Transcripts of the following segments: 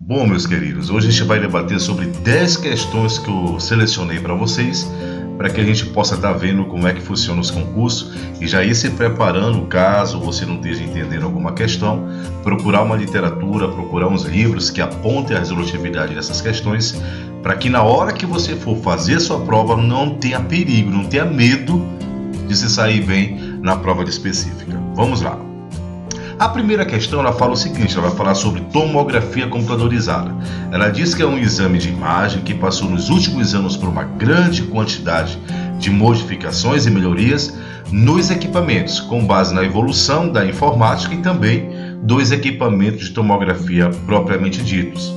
Bom, meus queridos, hoje a gente vai debater sobre 10 questões que eu selecionei para vocês, para que a gente possa estar vendo como é que funcionam os concursos e já ir se preparando caso você não esteja entendendo alguma questão, procurar uma literatura, procurar uns livros que apontem a resolutividade dessas questões, para que na hora que você for fazer sua prova não tenha perigo, não tenha medo de se sair bem na prova específica. Vamos lá. A primeira questão ela fala o seguinte, ela vai falar sobre tomografia computadorizada. Ela diz que é um exame de imagem que passou nos últimos anos por uma grande quantidade de modificações e melhorias nos equipamentos, com base na evolução da informática e também dos equipamentos de tomografia propriamente ditos.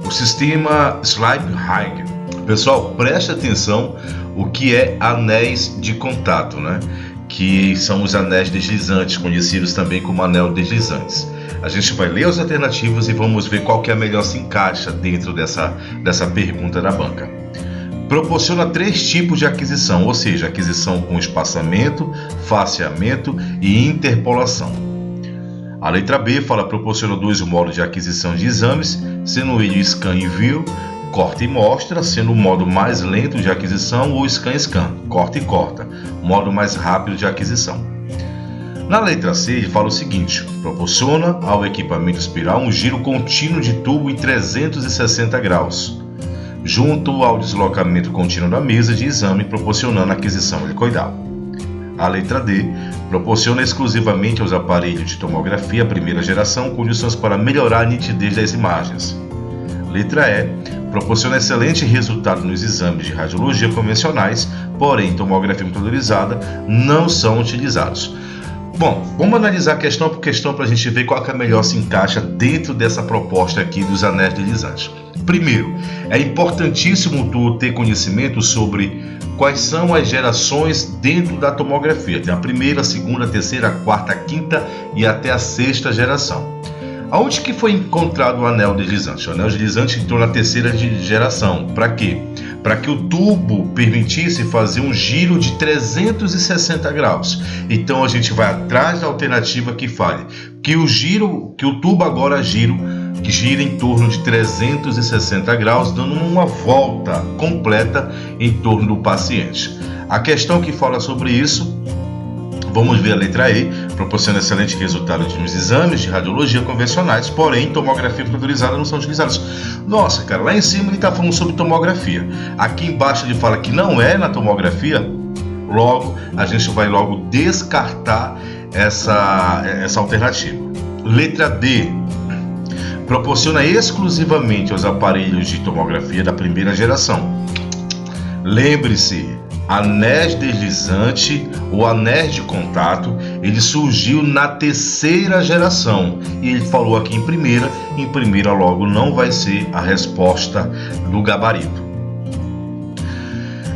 O sistema Sleip-Hagen. Pessoal, preste atenção o que é anéis de contato, né? Que são os anéis deslizantes, conhecidos também como anel deslizantes. A gente vai ler as alternativas e vamos ver qual que é a melhor se encaixa dentro dessa pergunta da banca. Proporciona 3 tipos de aquisição, ou seja, aquisição com espaçamento, faceamento e interpolação. A letra B proporciona 2 modos de aquisição de exames, sendo ele scan e view, corta e mostra, sendo o modo mais lento de aquisição, ou scan, corta e corta, modo mais rápido de aquisição. Na letra C, ele fala o seguinte: proporciona ao equipamento espiral um giro contínuo de tubo em 360 graus, junto ao deslocamento contínuo da mesa de exame, proporcionando aquisição helicoidal. A letra D proporciona exclusivamente aos aparelhos de tomografia primeira geração condições para melhorar a nitidez das imagens. Letra E proporciona excelente resultado nos exames de radiologia convencionais, porém tomografia computadorizada não são utilizados. Bom, vamos analisar questão por questão para a gente ver qual que é melhor se encaixa dentro dessa proposta aqui dos anéis deslizantes. Primeiro, é importantíssimo tu ter conhecimento sobre quais são as gerações dentro da tomografia. Tem a primeira, a segunda, a terceira, a quarta, a quinta e até a sexta geração. Aonde que foi encontrado o anel deslizante? O anel deslizante entrou na terceira geração. Para quê? Para que o tubo permitisse fazer um giro de 360 graus. Então a gente vai atrás da alternativa que fale que o tubo agora que gira em torno de 360 graus, dando uma volta completa em torno do paciente. A questão que fala sobre isso, vamos ver a letra E, proporciona excelente resultado nos exames de radiologia convencionais, porém tomografia computadorizada não são utilizados. Nossa, cara, lá em cima ele está falando sobre tomografia. Aqui embaixo ele fala que não é na tomografia, logo a gente vai logo descartar essa alternativa. Letra D, proporciona exclusivamente aos aparelhos de tomografia da primeira geração. Lembre-se, anéis deslizante ou anéis de contato, ele surgiu na terceira geração e ele falou aqui em primeira logo não vai ser a resposta do gabarito.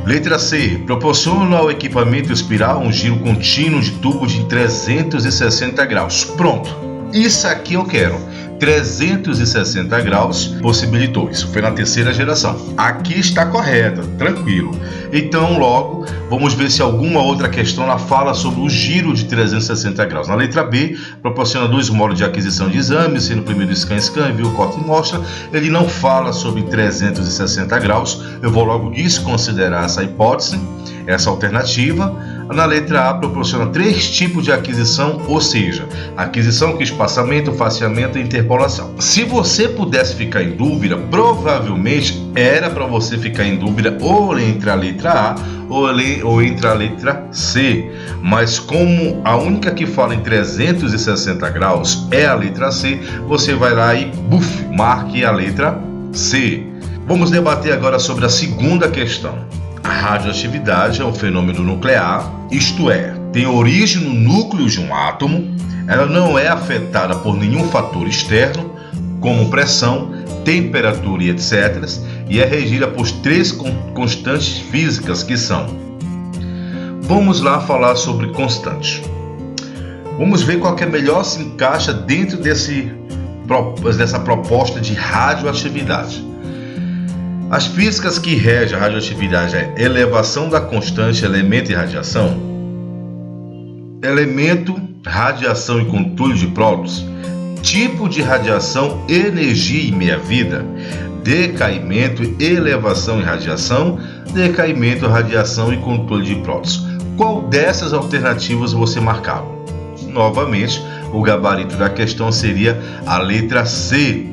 Letra C, proporciona ao equipamento espiral um giro contínuo de tubo de 360 graus. Pronto, isso aqui eu quero. 360 graus possibilitou. Isso foi na terceira geração. Aqui está correta, tranquilo. Então, logo, vamos ver se alguma outra questão ela fala sobre o giro de 360 graus. Na letra B, proporciona 2 modos de aquisição de exames, sendo o primeiro scan, view, corta e mostra. Ele não fala sobre 360 graus. Eu vou logo desconsiderar essa hipótese, essa alternativa. Na letra A, proporciona 3 tipos de aquisição, ou seja, aquisição com espaçamento, faceamento e interpolação. Se você pudesse ficar em dúvida, provavelmente era para você ficar em dúvida ou entre a letra A ou entre a letra C. Mas como a única que fala em 360 graus é a letra C, você vai lá e marque a letra C. Vamos debater agora sobre a segunda questão. A radioatividade é um fenômeno nuclear, isto é, tem origem no núcleo de um átomo, ela não é afetada por nenhum fator externo, como pressão, temperatura e etc., e é regida por 3 constantes físicas que são. Vamos lá falar sobre constantes. Vamos ver qual que é melhor se encaixa dentro dessa proposta de radioatividade. As físicas que regem a radioatividade é elevação da constante, elemento e radiação. Elemento, radiação e controle de prótons. tipo de radiação, energia e meia-vida, decaimento, elevação e radiação, decaimento, radiação e controle de prótons. Qual dessas alternativas você marcava? Novamente, o gabarito da questão seria a letra C.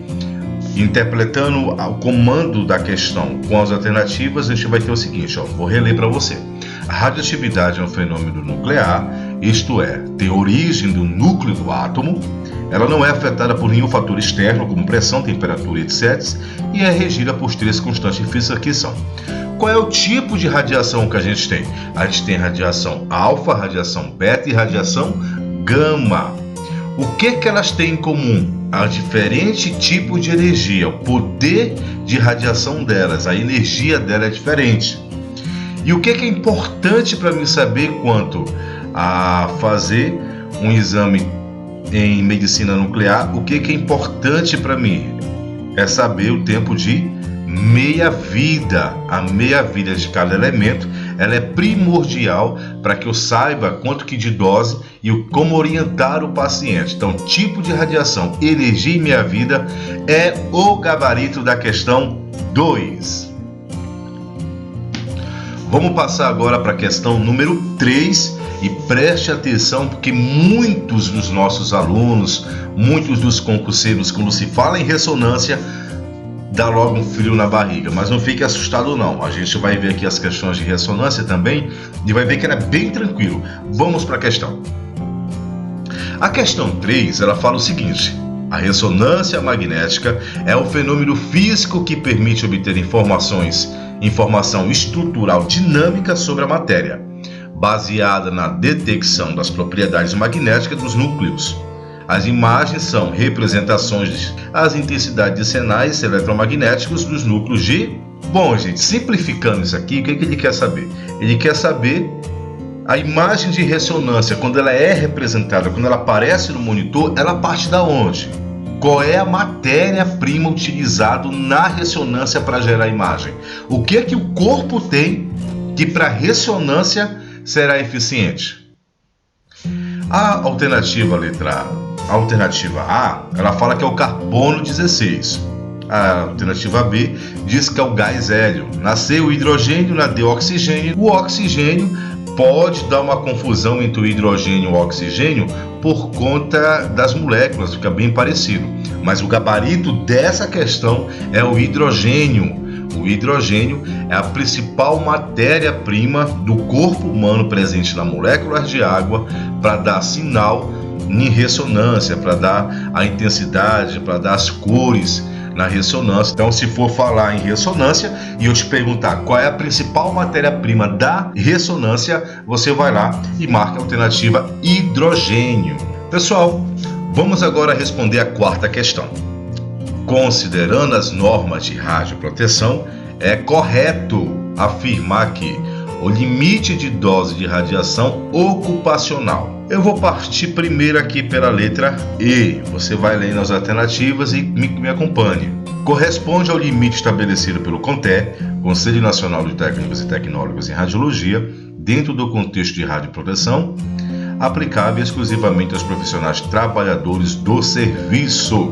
Interpretando o comando da questão com as alternativas, a gente vai ter o seguinte, vou reler para você. A radioatividade é um fenômeno nuclear, isto é, tem origem do núcleo do átomo, ela não é afetada por nenhum fator externo, como pressão, temperatura, etc., e é regida por 3 constantes físicas que são. Qual é o tipo de radiação que a gente tem? A gente tem radiação alfa, radiação beta e radiação gama. O que elas têm em comum? A diferente tipo de energia, o poder de radiação delas, a energia dela é diferente. E o que é importante para mim saber quanto a fazer um exame em medicina nuclear? O que é importante para mim? É saber o tempo de meia-vida. A meia-vida de cada elemento, ela é primordial para que eu saiba quanto que de dose e como orientar o paciente. Então, tipo de radiação, energia e meia-vida é o gabarito da questão 2. Vamos passar agora para a questão número 3 e preste atenção porque muitos dos nossos alunos, muitos dos concurseiros, quando se fala em ressonância, dá logo um frio na barriga, mas não fique assustado não. A gente vai ver aqui as questões de ressonância também e vai ver que ela é bem tranquilo. Vamos para a questão. A questão 3, ela fala o seguinte: a ressonância magnética é o fenômeno físico que permite obter informação estrutural dinâmica sobre a matéria, baseada na detecção das propriedades magnéticas dos núcleos. As imagens são representações das intensidades de sinais eletromagnéticos dos núcleos de... Bom, gente, simplificando isso aqui, o que ele quer saber? Ele quer saber a imagem de ressonância, quando ela é representada, quando ela aparece no monitor, ela parte da onde? Qual é a matéria-prima utilizada na ressonância para gerar a imagem? O que é que o corpo tem que para ressonância será eficiente? A alternativa A, ela fala que é o carbono 16. A alternativa B diz que é o gás hélio. Na C, o hidrogênio, na D, o oxigênio. O oxigênio pode dar uma confusão entre o hidrogênio e o oxigênio por conta das moléculas, fica bem parecido. Mas o gabarito dessa questão é o hidrogênio. O hidrogênio é a principal matéria-prima do corpo humano presente na molécula de água para dar sinal em ressonância, para dar a intensidade, para dar as cores na ressonância. Então, se for falar em ressonância e eu te perguntar qual é a principal matéria-prima da ressonância, você vai lá e marca a alternativa hidrogênio. Pessoal, vamos agora responder a quarta questão. Considerando as normas de radioproteção, é correto afirmar que o limite de dose de radiação ocupacional. Eu vou partir primeiro aqui pela letra E. Você vai lendo as alternativas e me acompanhe. Corresponde ao limite estabelecido pelo CONTE, Conselho Nacional de Técnicos e Tecnólogos em Radiologia, dentro do contexto de radioproteção, aplicável exclusivamente aos profissionais trabalhadores do serviço.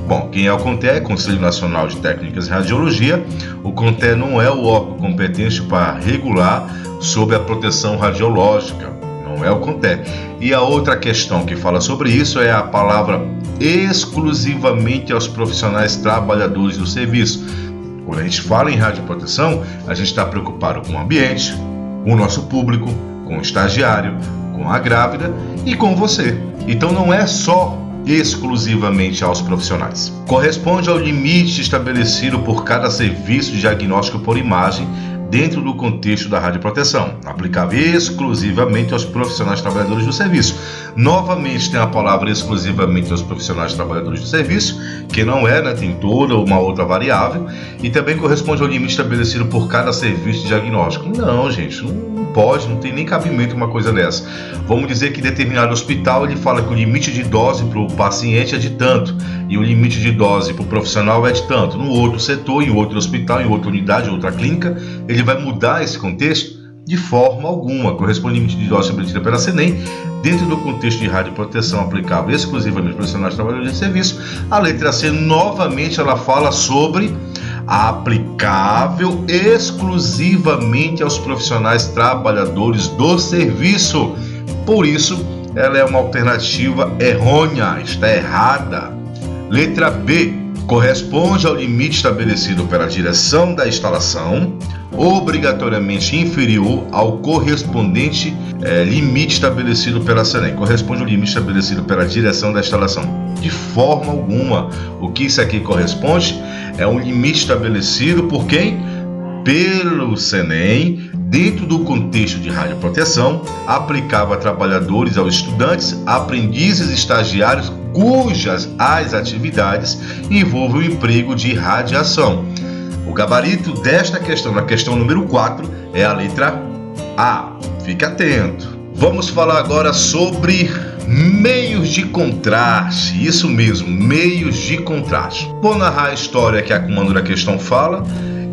Bom, quem é o CONTE? Conselho Nacional de Técnicas em Radiologia. O CONTE não é o órgão competente para regular sobre a proteção radiológica. Não é o CONTE. E a outra questão que fala sobre isso é a palavra exclusivamente aos profissionais trabalhadores do serviço. Quando a gente fala em radioproteção, a gente está preocupado com o ambiente, com o nosso público, com o estagiário, com a grávida e com você. Então não é só exclusivamente aos profissionais. Corresponde ao limite estabelecido por cada serviço de diagnóstico por imagem dentro do contexto da radioproteção, aplicável exclusivamente aos profissionais trabalhadores do serviço. Novamente tem a palavra exclusivamente aos profissionais trabalhadores do serviço, que não é, né? Tem toda uma outra variável, e também corresponde ao limite estabelecido por cada serviço de diagnóstico. Não, gente, não pode, não tem nem cabimento uma coisa dessa. Vamos dizer que em determinado hospital ele fala que o limite de dose para o paciente é de tanto, e o limite de dose para o profissional é de tanto. No outro setor, em outro hospital, em outra unidade, em outra clínica, ele vai mudar esse contexto? De forma alguma. Correspondente de dose estabelecida pela CNEM, dentro do contexto de radioproteção aplicável exclusivamente aos profissionais trabalhadores de serviço. A letra C, novamente, ela fala sobre aplicável exclusivamente aos profissionais trabalhadores do serviço. Por isso, ela é uma alternativa errônea, está errada. Letra B, corresponde ao limite estabelecido pela direção da instalação, obrigatoriamente inferior ao correspondente limite estabelecido pela CNEM. Corresponde ao limite estabelecido pela direção da instalação. De forma alguma. O que isso aqui corresponde é um limite estabelecido por quem? Pelo CNEM, dentro do contexto de radioproteção, aplicável a trabalhadores, aos estudantes, aprendizes e estagiários cujas as atividades envolvem o emprego de radiação. O gabarito desta questão, na questão número 4, é a letra A. Fique atento. Vamos falar agora sobre meios de contraste. Isso mesmo, meios de contraste. Vou narrar a história que a comando da questão fala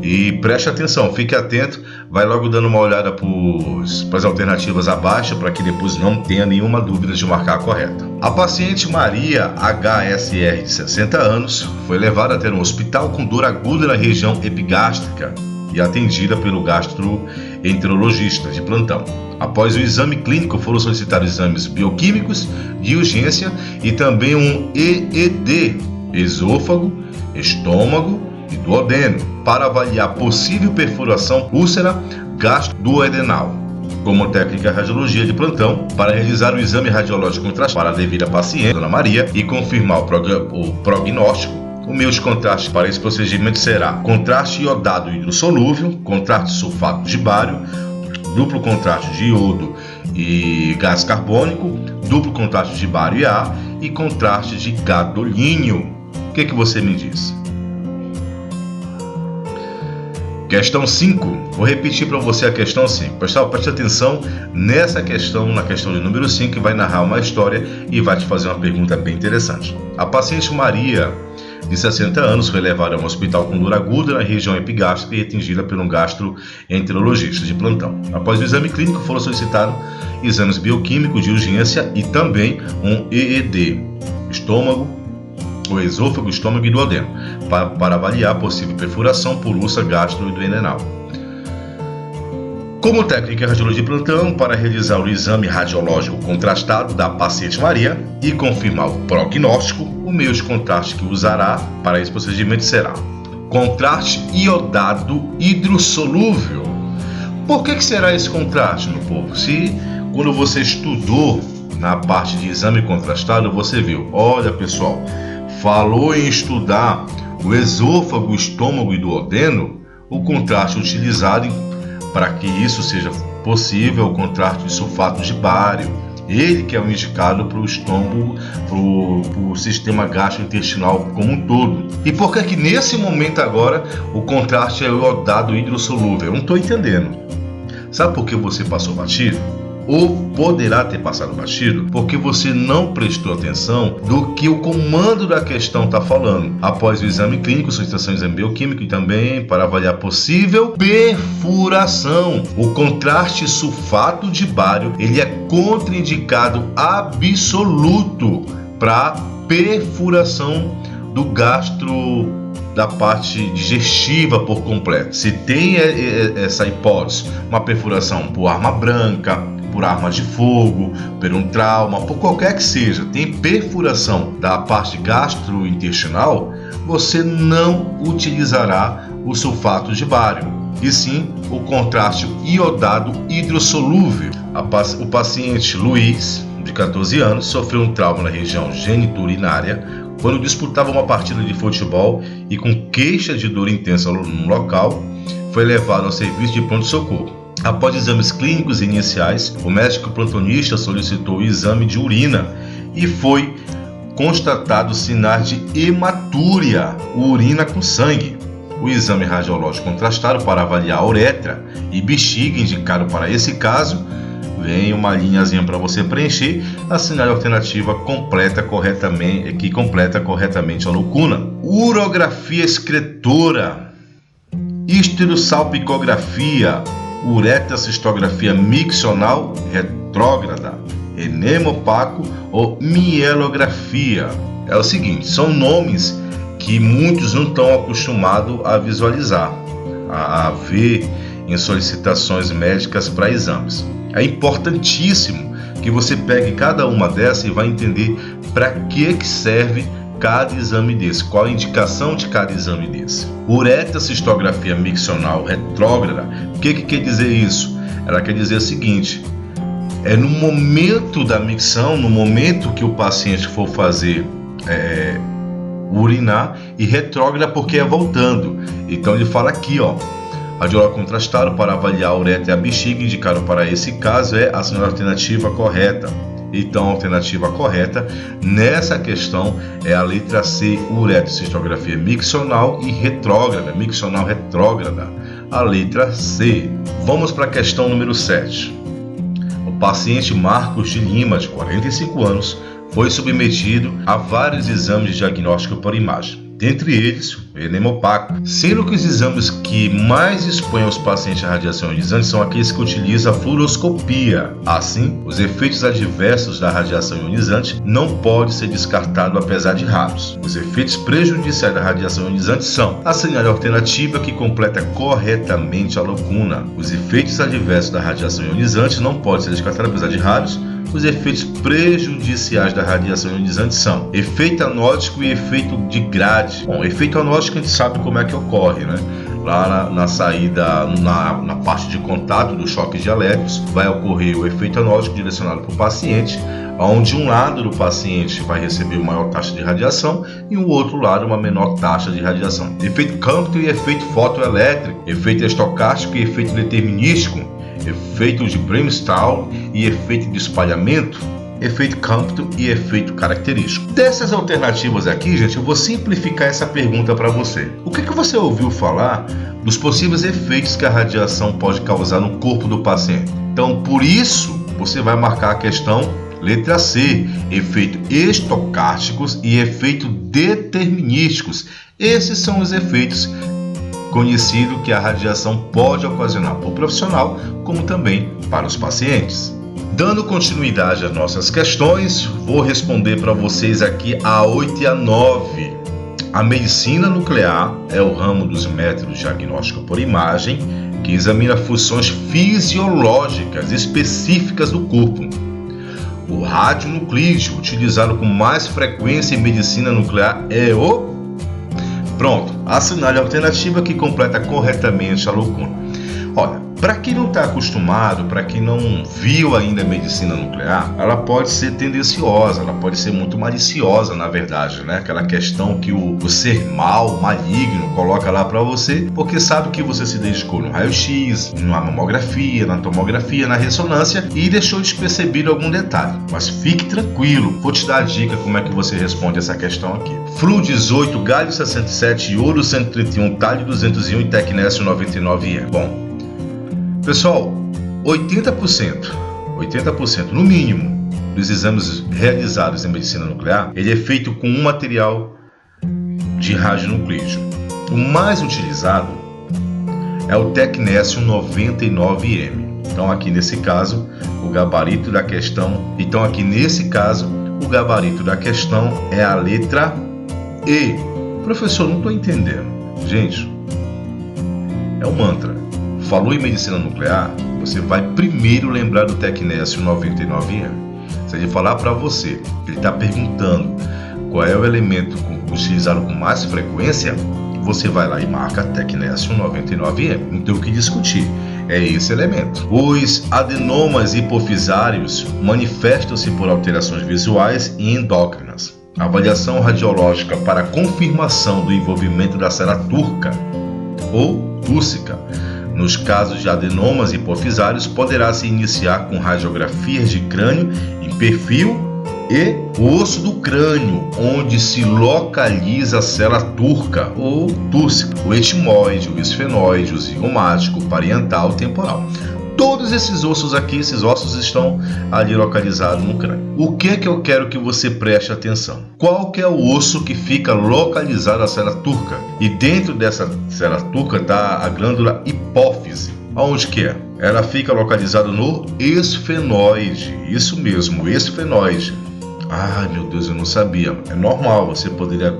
e preste atenção, fique atento. Vai logo dando uma olhada para as alternativas abaixo, para que depois não tenha nenhuma dúvida de marcar a correta. A paciente Maria HSR, de 60 anos, foi levada até um hospital com dor aguda na região epigástrica e atendida pelo gastroenterologista de plantão. Após o exame clínico, foram solicitados exames bioquímicos de urgência e também um EED, esôfago, estômago e duodeno, para avaliar possível perfuração úlcera gastroduodenal. Como técnica de radiologia de plantão, para realizar o exame radiológico contraste para a devida paciente, Dona Maria, e confirmar o prognóstico, o meio de contraste para esse procedimento será contraste iodado hidrossolúvel, contraste sulfato de bário, duplo contraste de iodo e gás carbônico, duplo contraste de bário e ar e contraste de gadolínio. O que você me diz? Questão 5. Vou repetir para você a questão 5. Pessoal, preste atenção nessa questão, na questão de número 5, que vai narrar uma história e vai te fazer uma pergunta bem interessante. A paciente Maria, de 60 anos, foi levada a um hospital com dor aguda na região epigástrica e atendida por um gastroenterologista de plantão. Após o exame clínico, foram solicitados exames bioquímicos de urgência e também um EED, o esôfago, estômago e duodeno, para avaliar a possível perfuração por úlcera gastroduodenal. Como técnica de radiologia de plantão, para realizar o exame radiológico contrastado da paciente Maria e confirmar o prognóstico, o meio de contraste que usará para esse procedimento será contraste iodado hidrossolúvel. Por que será esse contraste, meu povo? Se quando você estudou na parte de exame contrastado, você viu, olha pessoal, falou em estudar o esôfago, o estômago e duodeno, o contraste utilizado para que isso seja possível, o contraste de sulfato de bário, ele que é o indicado para o estômago, para o sistema gastrointestinal como um todo. E por que nesse momento agora o contraste é o iodado hidrossolúvel? Eu não estou entendendo. Sabe por que você passou batido? Ou poderá ter passado batido porque você não prestou atenção do que o comando da questão está falando. Após o exame clínico, solicitação de exame bioquímico e também para avaliar possível perfuração. O contraste sulfato de bário, ele é contraindicado absoluto para perfuração do gastro, da parte digestiva por completo. Se tem essa hipótese, uma perfuração por arma branca, por arma de fogo, por um trauma, por qualquer que seja, tem perfuração da parte gastrointestinal, você não utilizará o sulfato de bário, e sim o contraste iodado hidrossolúvel. O paciente Luiz, de 14 anos, sofreu um trauma na região geniturinária quando disputava uma partida de futebol e, com queixa de dor intensa no local, foi levado ao serviço de pronto-socorro. Após exames clínicos iniciais, o médico plantonista solicitou o exame de urina e foi constatado sinais de hematúria, urina com sangue. O exame radiológico contrastado para avaliar a uretra e bexiga, indicado para esse caso, vem uma linhazinha para você preencher, assinale a alternativa que completa corretamente a lacuna. Urografia excretora, histerosalpicografia, uretrocistografia miccional retrógrada, enema opaco ou mielografia. É o seguinte, são nomes que muitos não estão acostumados a visualizar, a ver em solicitações médicas para exames. É importantíssimo que você pegue cada uma dessas e vai entender para que serve cada exame desse, qual a indicação de cada exame desse. Uretrocistografia miccional retrógrada, o que quer dizer isso? Ela quer dizer o seguinte, é no momento da micção, no momento que o paciente for fazer urinar, e retrógrada porque é voltando. Então ele fala aqui, ó, radiológico contrastado para avaliar a uretra e a bexiga, indicado para esse caso é a alternativa correta. Então a alternativa correta nessa questão é a letra C, uretrocistografia miccional e retrógrada, miccional retrógrada, a letra C. Vamos para a questão número 7. O paciente Marcos de Lima, de 45 anos, foi submetido a vários exames de diagnóstico por imagem. Dentre eles, o enema opaco, sendo que os exames que mais expõem os pacientes à radiação ionizante são aqueles que utilizam a fluoroscopia. Assim, os efeitos adversos da radiação ionizante não podem ser descartados apesar de raros. Os efeitos prejudiciais da radiação ionizante são: assinale a alternativa que completa corretamente a lacuna. Os efeitos adversos da radiação ionizante não podem ser descartados apesar de raros. Os efeitos prejudiciais da radiação ionizante são efeito anótico e efeito de grade. Bom, efeito anótico a gente sabe como é que ocorre, né? Lá na saída, na parte de contato dos choques dielétricos, vai ocorrer o efeito anótico direcionado para o paciente, onde um lado do paciente vai receber uma maior taxa de radiação e o outro lado uma menor taxa de radiação. Efeito Compton e efeito fotoelétrico, efeito estocástico e efeito determinístico, efeito de Bremsstrahl e efeito de espalhamento, efeito Compton e efeito característico. Dessas alternativas aqui, gente, eu vou simplificar essa pergunta para você. O que você ouviu falar dos possíveis efeitos que a radiação pode causar no corpo do paciente? Então, por isso, você vai marcar a questão letra C, efeitos estocásticos e efeitos determinísticos. Esses são os efeitos conhecido que a radiação pode ocasionar para o profissional, como também para os pacientes. Dando continuidade às nossas questões, vou responder para vocês aqui a 8 e a 9. A medicina nuclear é o ramo dos métodos de diagnóstico por imagem que examina funções fisiológicas específicas do corpo. O radionuclídeo utilizado com mais frequência em medicina nuclear é o... Pronto, assinale a alternativa que completa corretamente a lacuna. Olha, para quem não está acostumado, para quem não viu ainda a medicina nuclear, ela pode ser tendenciosa, ela pode ser muito maliciosa, na verdade, né? Aquela questão que o ser mal, maligno, coloca lá para você, porque sabe que você se dedicou no raio-x, na mamografia, na tomografia, na ressonância e deixou despercebido algum detalhe. Mas fique tranquilo, vou te dar a dica como é que você responde essa questão aqui. Flu 18, galho 67, ouro 131, talho 201 e tecnésio 99E. Bom, pessoal, 80% no mínimo dos exames realizados em medicina nuclear, ele é feito com um material de radionuclídeo. O mais utilizado é o tecnésio 99M. Então aqui nesse caso, o gabarito da questão, o gabarito da questão é a letra E. Professor, não estou entendendo. Gente, é um mantra. Falou em medicina nuclear, você vai primeiro lembrar do tecnésio 99M. Se ele falar para você, ele está perguntando qual é o elemento utilizado com mais frequência, você vai lá e marca tecnésio 99M. Não tem o que discutir, é esse elemento. Os adenomas hipofisários manifestam-se por alterações visuais e endócrinas. A avaliação radiológica para confirmação do envolvimento da célula turca ou túrcica nos casos de adenomas hipofisários poderá se iniciar com radiografias de crânio em perfil e o osso do crânio, onde se localiza a célula turca ou túrcica, o etimoide, o esfenoide, o zigomático, o parietal, o temporal. Todos esses ossos aqui, esses ossos estão ali localizados no crânio. O que eu quero que você preste atenção? Qual que é o osso que fica localizado na célula turca? E dentro dessa célula turca está a glândula hipófise. Aonde que é? Ela fica localizada no esfenoide. Isso mesmo, esfenoide. Ai, meu Deus, eu não sabia. É normal, você poderia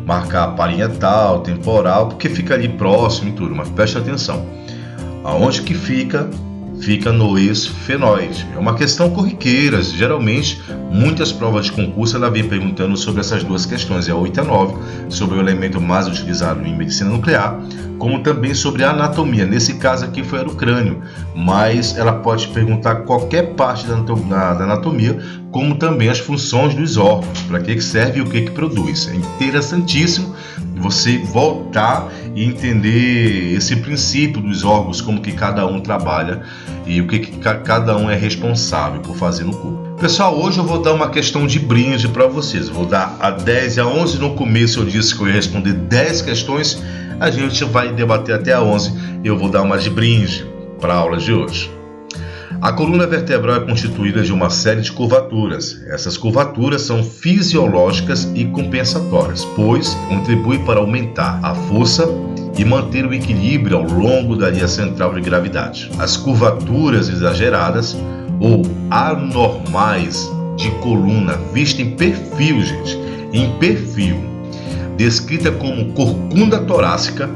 marcar parietal, temporal, porque fica ali próximo e tudo, mas preste atenção. Aonde que fica? Fica no esfenoide. É uma questão corriqueira. Geralmente, muitas provas de concurso ela vem perguntando sobre essas duas questões, é a 8 e a 9, sobre o elemento mais utilizado em medicina nuclear, como também sobre a anatomia. Nesse caso aqui foi o crânio, mas ela pode perguntar qualquer parte da anatomia, como também as funções dos órgãos, para que serve e o que produz. É interessantíssimo você voltar e entender esse princípio dos órgãos, como que cada um trabalha e o que cada um é responsável por fazer no corpo. Pessoal, hoje eu vou dar uma questão de brinde para vocês. Eu vou dar a 10 e a 11. No começo eu disse que eu ia responder 10 questões. A gente vai debater até a 11 e eu vou dar uma de brinde para a aula de hoje. A coluna vertebral é constituída de uma série de curvaturas. Essas curvaturas são fisiológicas e compensatórias, pois contribuem para aumentar a força e manter o equilíbrio ao longo da linha central de gravidade. As curvaturas exageradas ou anormais de coluna, vista em perfil, descrita como corcunda torácica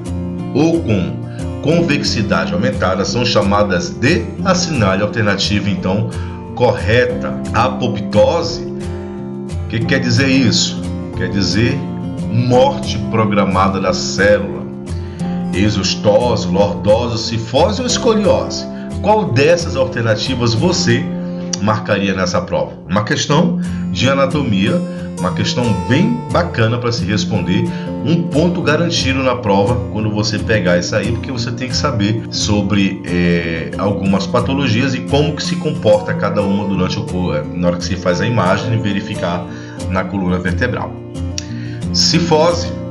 ou com convexidade aumentada, são chamadas de assinale alternativa, então, correta. Apoptose, o que quer dizer isso? Quer dizer morte programada da célula. Exostose, lordose, cifose ou escoliose. Qual dessas alternativas você marcaria nessa prova? Uma questão de anatomia, uma questão bem bacana para se responder, um ponto garantido na prova quando você pegar isso aí, porque você tem que saber sobre algumas patologias e como que se comporta cada uma durante na hora que se faz a imagem e verificar na coluna vertebral. Cifose.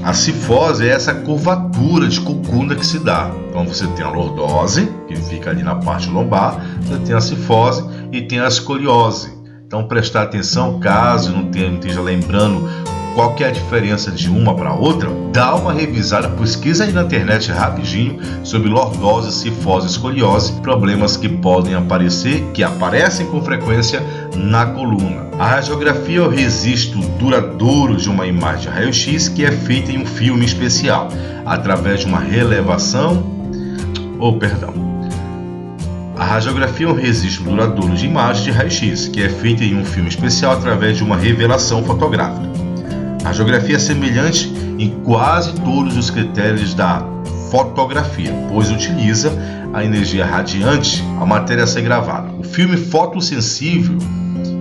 A cifose é essa curvatura de corcunda que se dá. Então você tem a lordose, que fica ali na parte lombar, você tem a cifose e tem a escoliose. Então prestar atenção, caso não esteja lembrando qual que é a diferença de uma para outra, dá uma revisada, pesquisa aí na internet rapidinho sobre lordose, cifose e escoliose, problemas que podem aparecer, que aparecem com frequência na coluna. A radiografia é o registro duradouro de uma imagem de raio-x que é feita em um filme especial, através de uma relevação, A radiografia é um registro duradouro de imagem de raio-x que é feita em um filme especial através de uma revelação fotográfica. A radiografia é semelhante em quase todos os critérios da fotografia, pois utiliza a energia radiante, a matéria a ser gravada. O filme fotossensível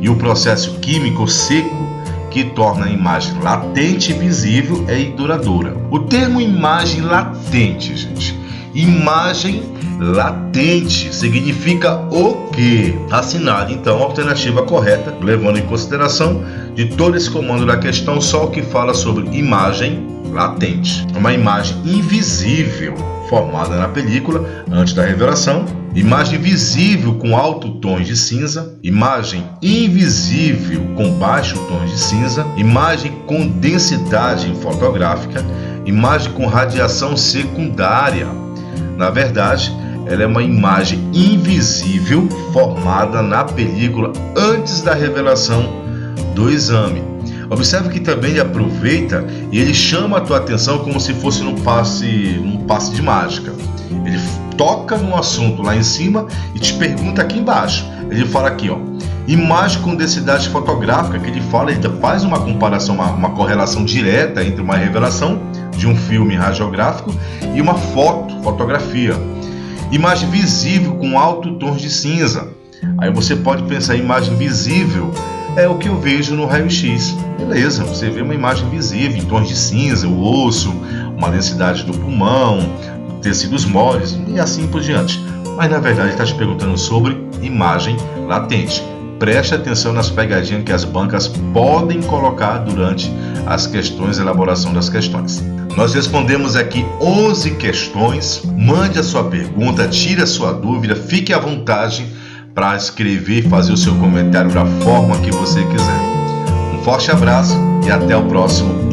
e o processo químico seco que torna a imagem latente e visível é duradoura. O termo imagem latente, gente. Imagem latente significa o quê? Assinale então a alternativa correta, levando em consideração de todo esse comando da questão só o que fala sobre imagem latente. Uma imagem invisível formada na película antes da revelação, imagem visível com alto tons de cinza, imagem invisível com baixo tons de cinza, imagem com densidade fotográfica, imagem com radiação secundária. Na verdade, ela é uma imagem invisível formada na película antes da revelação do exame. Observe que também ele aproveita e ele chama a tua atenção como se fosse num passe de mágica. Ele toca num assunto lá em cima e te pergunta aqui embaixo. Ele fala aqui, imagem com densidade fotográfica, que ele faz uma comparação, uma correlação direta entre uma revelação de um filme radiográfico e uma fotografia. Imagem visível com alto tons de cinza. Aí você pode pensar, imagem visível é o que eu vejo no raio-x. Beleza, você vê uma imagem visível em tons de cinza, o osso, uma densidade do pulmão, tecidos moles e assim por diante. Mas na verdade ele está te perguntando sobre imagem latente. Preste atenção nas pegadinhas que as bancas podem colocar durante as questões, a elaboração das questões. Nós respondemos aqui 11 questões. Mande a sua pergunta, tire a sua dúvida, fique à vontade para escrever e fazer o seu comentário da forma que você quiser. Um forte abraço e até o próximo